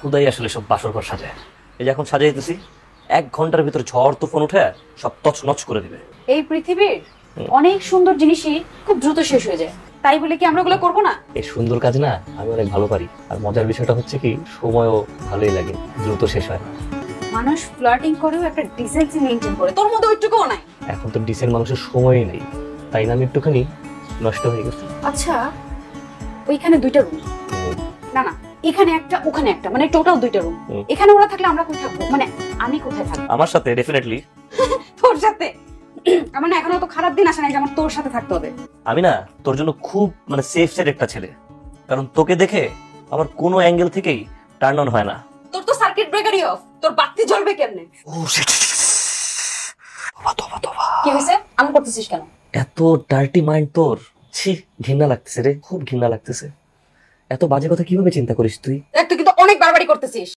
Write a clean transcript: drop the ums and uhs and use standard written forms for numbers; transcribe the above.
খুদাই আসলে সব বাসর ঘর সাজায়। এই যে এখন সাজাইতেছি, 1 ঘন্টার ভিতর ঝড় তুফান উঠে সব তছনছ করে দিবে। এই পৃথিবীর অনেক সুন্দর জিনিসই খুব দ্রুত শেষ হয়ে যায়, তাই বলে কি আমরা ওগুলো করবো না? এই সুন্দর কাজ না আমি অনেক ভালো পারি। আর মজার বিষয়টা হচ্ছে কি, সময়ও ভালোই লাগে, দ্রুত শেষ হয় না। মানুষ ফ্লার্টিং করেও একটা ডিসেন্সি মেইনটেইন করে, তোর মধ্যে ওইটুকুও নাই। এখন তো ডিসেন্ট মানুষের সময়ই নেই, তাই না আমি একটুখানি নষ্ট হয়ে গেছি। আচ্ছা, ওইখানে 2টা রুম, না না এখানে একটা ওখানে একটা, মানে টোটাল 2টা রুম। এখানে ওরা থাকলে আমরা কোথায় থাকবো, মানে আমি কোথায় থাকবো? আমার সাথে ডেফিনেটলি। তোর সাথে? আমার না এখনো তো খারাপ দিন আসে নাই যে আমার তোর সাথে থাকতে হবে। আমি না তোর জন্য খুব মানে সেফ সাইড একটা ছেলে, কারণ তোকে দেখে আমার কোনো অ্যাঙ্গেল থেকেই টার্ন অন হয় না। তোর তো সার্কিট ব্রেকারই অফ, তোর বাতি জ্বলবে কেমনে? ও শিট, তোবা। কি হইছে? আমি করতেছিস কেন? এত ডার্টি মাইন্ড তোর, ছি ঘৃণা লাগতেছে রে, খুব ঘৃণা লাগতেছে। এত বাজে কথা কিভাবে চিন্তা করিস তুই? তুই কিন্তু অনেক বাড়াবাড়ি করতেছিস।